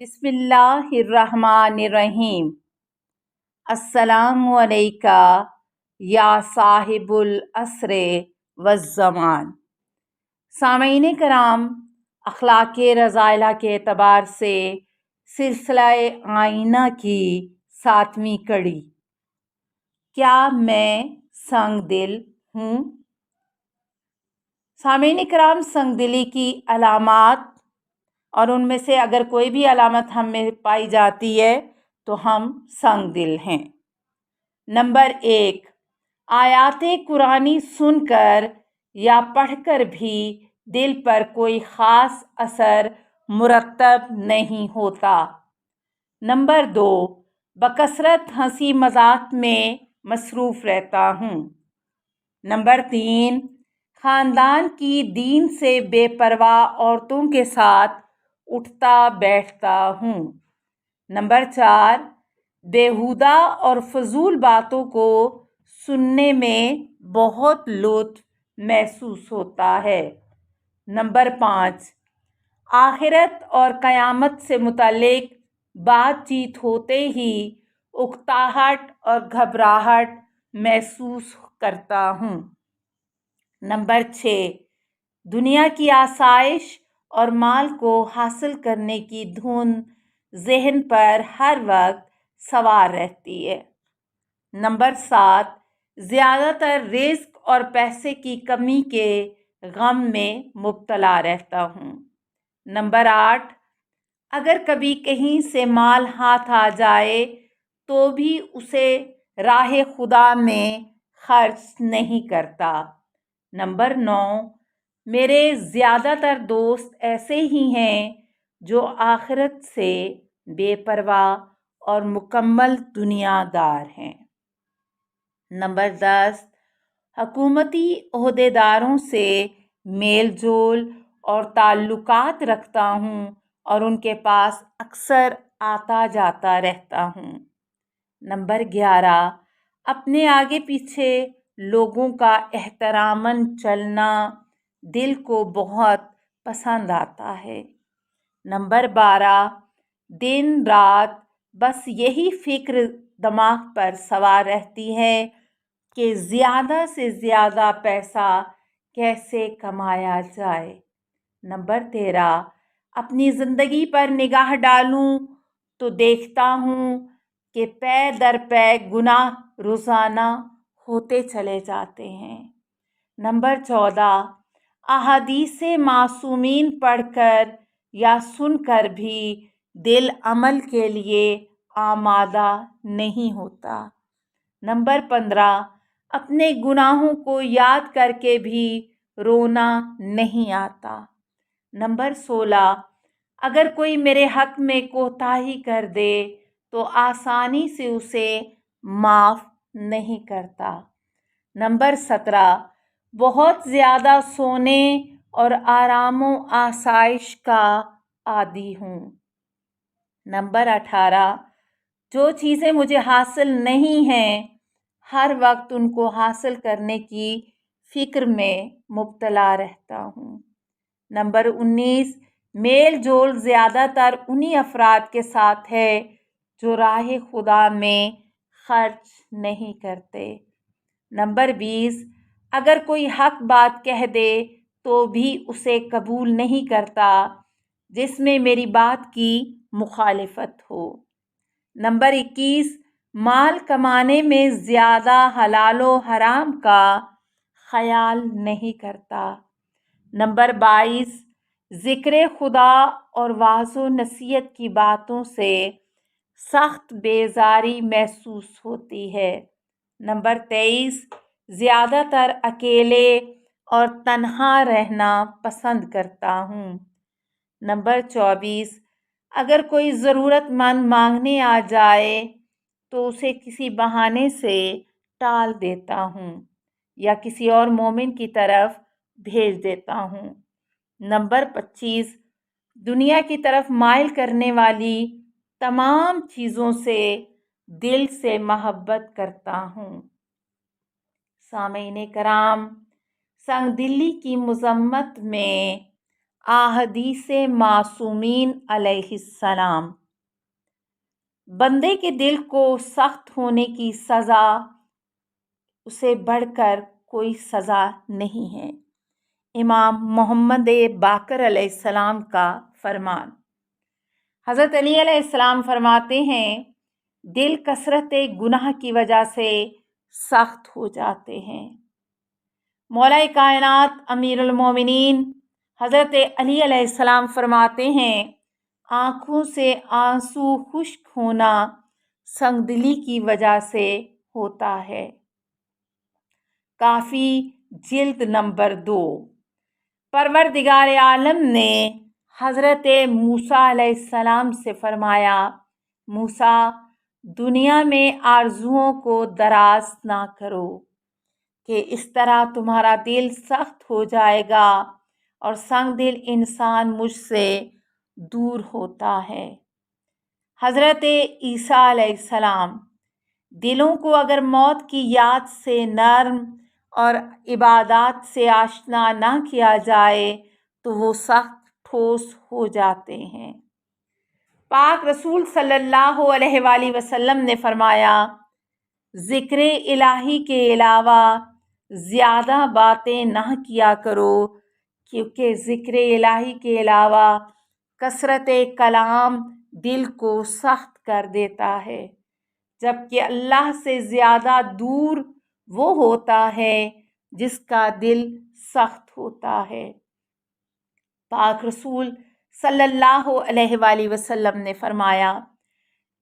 بسم اللہ الرحمن الرحیم۔ السلام علیکہ یا صاحب العصر والزمان۔ سامعین کرام، اخلاق رذائلہ کے اعتبار سے سلسلہ آئینہ کی 7ویں کڑی، کیا میں سنگ دل ہوں؟ سامعین کرام، سنگ دلی کی علامات اور ان میں سے اگر کوئی بھی علامت ہم میں پائی جاتی ہے تو ہم سنگ دل ہیں۔ نمبر 1، آیات قرآنی سن کر یا پڑھ کر بھی دل پر کوئی خاص اثر مرتب نہیں ہوتا۔ نمبر 2، بکثرت ہنسی مذاق میں مصروف رہتا ہوں۔ نمبر 3، خاندان کی دین سے بے پرواہ عورتوں کے ساتھ اٹھتا بیٹھتا ہوں۔ نمبر 4، بیہودہ اور فضول باتوں کو سننے میں بہت لطف محسوس ہوتا ہے۔ نمبر 5، آخرت اور قیامت سے متعلق بات چیت ہوتے ہی اکتاہٹ اور گھبراہٹ محسوس کرتا ہوں۔ نمبر 6، دنیا کی آسائش اور مال کو حاصل کرنے کی دھن ذہن پر ہر وقت سوار رہتی ہے۔ نمبر 7، زیادہ تر رزق اور پیسے کی کمی کے غم میں مبتلا رہتا ہوں۔ نمبر 8، اگر کبھی کہیں سے مال ہاتھ آ جائے تو بھی اسے راہ خدا میں خرچ نہیں کرتا۔ نمبر 9، میرے زیادہ تر دوست ایسے ہی ہیں جو آخرت سے بے پرواہ اور مکمل دنیا دار ہیں۔ نمبر 10، حکومتی عہدیداروں سے میل جول اور تعلقات رکھتا ہوں اور ان کے پاس اکثر آتا جاتا رہتا ہوں۔ نمبر 11، اپنے آگے پیچھے لوگوں کا احتراماً چلنا دل کو بہت پسند آتا ہے۔ نمبر 12، دن رات بس یہی فکر دماغ پر سوار رہتی ہے کہ زیادہ سے زیادہ پیسہ کیسے کمایا جائے۔ نمبر 13، اپنی زندگی پر نگاہ ڈالوں تو دیکھتا ہوں کہ پے در پے گناہ روزانہ ہوتے چلے جاتے ہیں۔ نمبر 14، احادیث معصومین پڑھ کر یا سن کر بھی دل عمل کے لیے آمادہ نہیں ہوتا۔ نمبر 15، اپنے گناہوں کو یاد کر کے بھی رونا نہیں آتا۔ نمبر 16، اگر کوئی میرے حق میں کوتاہی کر دے تو آسانی سے اسے معاف نہیں کرتا۔ نمبر 17، بہت زیادہ سونے اور آرام و آسائش کا عادی ہوں۔ نمبر 18، جو چیزیں مجھے حاصل نہیں ہیں ہر وقت ان کو حاصل کرنے کی فکر میں مبتلا رہتا ہوں۔ نمبر 19، میل جول زیادہ تر انہی افراد کے ساتھ ہے جو راہ خدا میں خرچ نہیں کرتے۔ نمبر 20، اگر کوئی حق بات کہہ دے تو بھی اسے قبول نہیں کرتا جس میں میری بات کی مخالفت ہو۔ نمبر 21، مال کمانے میں زیادہ حلال و حرام کا خیال نہیں کرتا۔ نمبر 22، ذکر خدا اور وعظ و نصیحت کی باتوں سے سخت بیزاری محسوس ہوتی ہے۔ نمبر 23، زیادہ تر اکیلے اور تنہا رہنا پسند کرتا ہوں۔ نمبر 24، اگر کوئی ضرورت مند مانگنے آ جائے تو اسے کسی بہانے سے ٹال دیتا ہوں یا کسی اور مومن کی طرف بھیج دیتا ہوں۔ نمبر 25، دنیا کی طرف مائل کرنے والی تمام چیزوں سے دل سے محبت کرتا ہوں۔ سامعین کرام، سنگ دلی کی مذمت میں अहदीस मासूमीन अलैहिस्सलाम। बंदे के दिल को सख्त होने की सज़ा उसे बढ़कर कोई सज़ा नहीं है। इमाम मोहम्मद बाकर अलैहिस्सलाम का फरमान। हज़रत अली अलैहिस्सलाम फरमाते हैं, दिल कसरत गुनाह की वजह से सख्त हो जाते हैं। मौला कायनात अमीरुल मोमिनीन हज़रत अली अलैहिस्सलाम फरमाते हैं, आँखों से आंसू खुश्क होना संगदिली की वजह से होता है। काफ़ी जिल्द नंबर 2। परवरदिगार आलम ने हज़रत मूसा अलैहिस्सलाम से फरमाया, मूसा दुनिया में आरज़ुओं को दराज ना करो कि इस तरह तुम्हारा दिल सख्त हो जाएगा और संग दिल इंसान मुझसे दूर होता है। हज़रत ईसा अलैहिस्सलाम, दिलों को अगर मौत की याद से नर्म और इबादत से आशना ना किया जाए तो वो सख्त ठोस हो जाते हैं। पाक रसूल सल्लल्लाहु अलैहि वसल्लम ने फरमाया, ज़िक्र इलाही के अलावा ज़्यादा बातें ना किया करो, क्योंकि ज़िक्र इलाही के अलावा कसरत कलाम दिल को सख्त कर देता है, जबकि अल्लाह से ज़्यादा दूर वो होता है जिसका दिल सख्त होता है। पाक रसूल सल्लल्लाहु अलैहि वसल्लम ने फरमाया,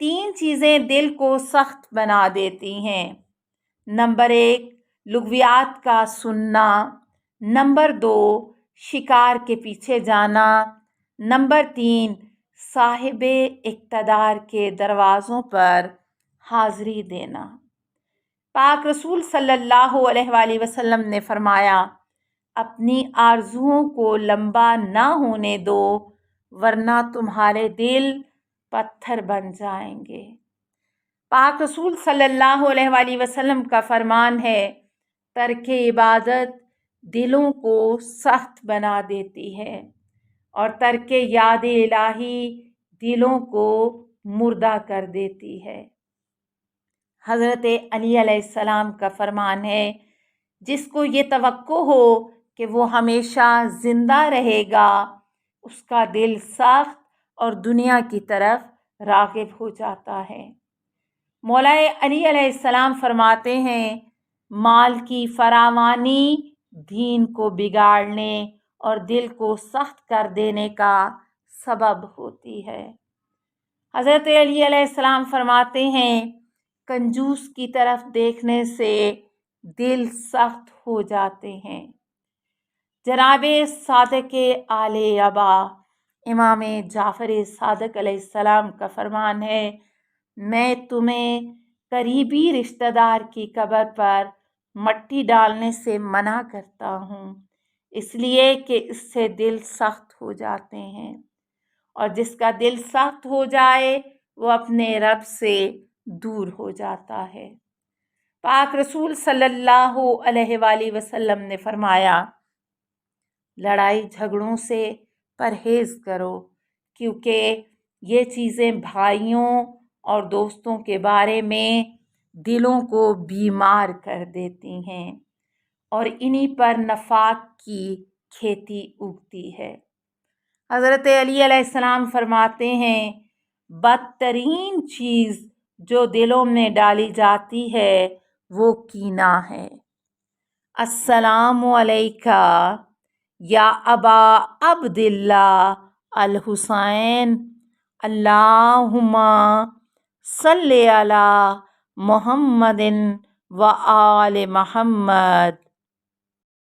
3 चीज़ें दिल को सख्त बना देती हैं। नंबर 1, लुग़वियात का सुनना। नंबर 2, शिकार के पीछे जाना। नंबर 3, साहिबे इक़्तिदार के दरवाज़ों पर हाज़िरी देना। पाक रसूल सल्लल्लाहु अलैहि वसल्लम ने फरमाया, अपनी आरज़ुओं को लंबा ना होने दो, वरना तुम्हारे दिल पत्थर बन जाएंगे। पाक रसूल सल्लल्लाहु अलैहि वसल्लम का फरमान है, तर्के इबादत दिलों को सख्त बना देती है और तर्के याद इलाही दिलों को मुर्दा कर देती है। हज़रत अली अलैहिस्सलाम का फरमान है, जिसको ये तवक्को हो कि वो हमेशा ज़िंदा रहेगा, उसका दिल सख्त और दुनिया की तरफ राग़िब हो जाता है। मौला अली अलैहिस्सलाम फरमाते हैं, माल की फरावानी दीन को बिगाड़ने और दिल को सख्त कर देने का सबब होती है। हज़रत अली अलैहिस्सलाम फरमाते हैं, कंजूस की तरफ देखने से दिल सख्त हो जाते हैं। जनाबे सादिक़ आले अबा इमाम जाफ़र सादिक़ अलैहिस्सलाम का फरमान है, मैं तुम्हें करीबी रिश्तेदार की कब्र पर मट्टी डालने से मना करता हूँ, इसलिए कि इससे दिल सख्त हो जाते हैं और जिसका दिल सख्त हो जाए वो अपने रब से दूर हो जाता है। पाक रसूल सल्लल्लाहु अलैहि वसल्लम ने फरमाया, लड़ाई झगड़ों से परहेज़ करो, क्योंकि ये चीज़ें भाइयों और दोस्तों के बारे में दिलों को बीमार कर देती हैं और इन्हीं पर नफाक की खेती उगती है। हज़रत अली अलैहिस्सलाम फरमाते हैं, बदतरीन चीज़ जो दिलों में डाली जाती है वो कीना है। अस्सलामु अलैका या अबा अब्दिल्लाह अल हुसैन, अल्लाहुम्मा सल्ले अला मुहम्मदिन व आले मुहम्मद।